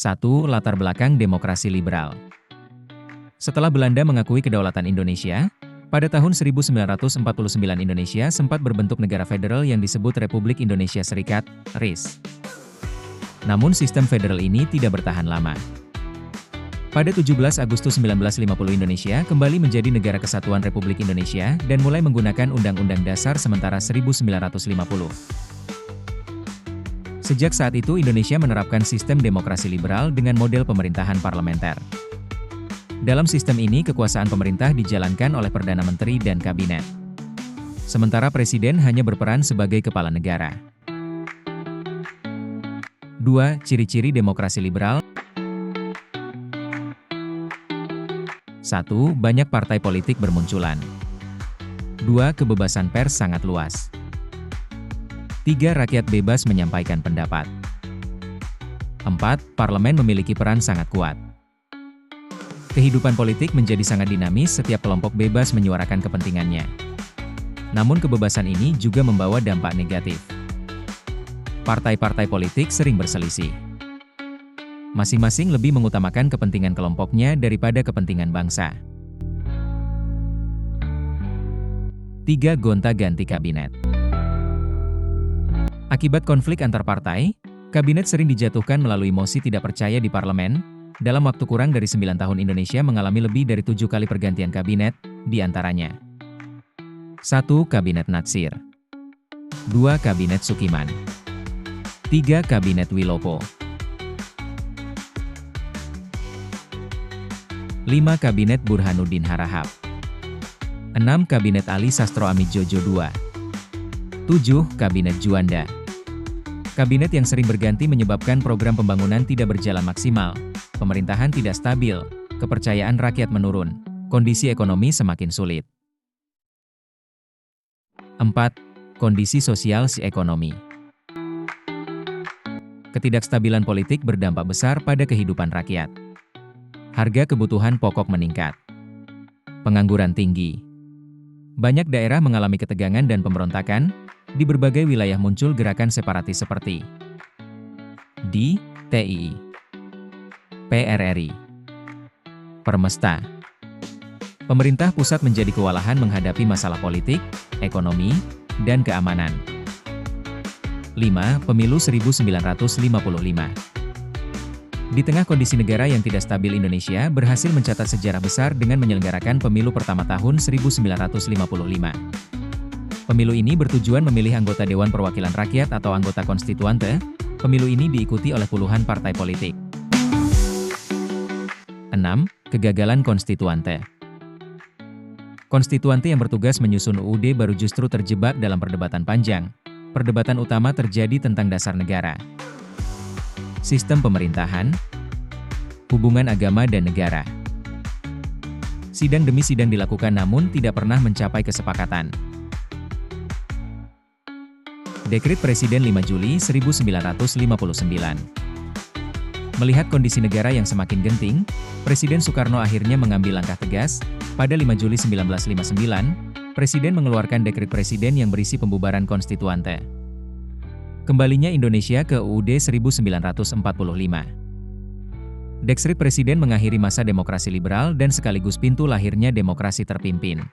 1. Latar belakang demokrasi liberal. Setelah Belanda mengakui kedaulatan Indonesia, pada tahun 1949 Indonesia sempat berbentuk negara federal yang disebut Republik Indonesia Serikat, RIS. Namun sistem federal ini tidak bertahan lama. Pada 17 Agustus 1950 Indonesia kembali menjadi negara kesatuan Republik Indonesia dan mulai menggunakan Undang-Undang Dasar Sementara 1950. Sejak saat itu Indonesia menerapkan sistem demokrasi liberal dengan model pemerintahan parlementer. Dalam sistem ini kekuasaan pemerintah dijalankan oleh Perdana Menteri dan Kabinet. Sementara Presiden hanya berperan sebagai kepala negara. 2. Ciri-ciri demokrasi liberal. 1. Banyak partai politik bermunculan. 2. Kebebasan pers sangat luas. 3. Rakyat bebas menyampaikan pendapat. 4. Parlemen memiliki peran sangat kuat. Kehidupan politik menjadi sangat dinamis, setiap kelompok bebas menyuarakan kepentingannya. Namun kebebasan ini juga membawa dampak negatif. Partai-partai politik sering berselisih. Masing-masing lebih mengutamakan kepentingan kelompoknya daripada kepentingan bangsa. 3. Gonta-ganti kabinet. Akibat konflik antar partai, kabinet sering dijatuhkan melalui mosi tidak percaya di parlemen. Dalam waktu kurang dari 9 tahun Indonesia mengalami lebih dari 7 kali pergantian kabinet, di antaranya 1. Kabinet Natsir 2. Kabinet Sukiman 3. Kabinet Wilopo 5. Kabinet Burhanuddin Harahap 6. Kabinet Ali Sastro Amidjojo II 7. Kabinet Juanda. Kabinet yang sering berganti menyebabkan program pembangunan tidak berjalan maksimal, pemerintahan tidak stabil, kepercayaan rakyat menurun, kondisi ekonomi semakin sulit. 4. Kondisi sosial si ekonomi. Ketidakstabilan politik berdampak besar pada kehidupan rakyat. Harga kebutuhan pokok meningkat. Pengangguran tinggi. Banyak daerah mengalami ketegangan dan pemberontakan. Di berbagai wilayah muncul gerakan separatis seperti DTI, PRRI, Permesta. Pemerintah pusat menjadi kewalahan menghadapi masalah politik, ekonomi, dan keamanan. 5. Pemilu 1955. Di tengah kondisi negara yang tidak stabil, Indonesia berhasil mencatat sejarah besar dengan menyelenggarakan pemilu pertama tahun 1955. Pemilu ini bertujuan memilih anggota Dewan Perwakilan Rakyat atau anggota konstituante. Pemilu ini diikuti oleh puluhan partai politik. 6. Kegagalan konstituante. Konstituante yang bertugas menyusun UUD baru justru terjebak dalam perdebatan panjang. Perdebatan utama terjadi tentang dasar negara, sistem pemerintahan, hubungan agama dan negara. Sidang demi sidang dilakukan namun tidak pernah mencapai kesepakatan. Dekret Presiden 5 Juli 1959. Melihat kondisi negara yang semakin genting, Presiden Soekarno akhirnya mengambil langkah tegas. Pada 5 Juli 1959, Presiden mengeluarkan Dekret Presiden yang berisi pembubaran konstituante. Kembalinya Indonesia ke UUD 1945. Dekret Presiden mengakhiri masa demokrasi liberal dan sekaligus pintu lahirnya demokrasi terpimpin.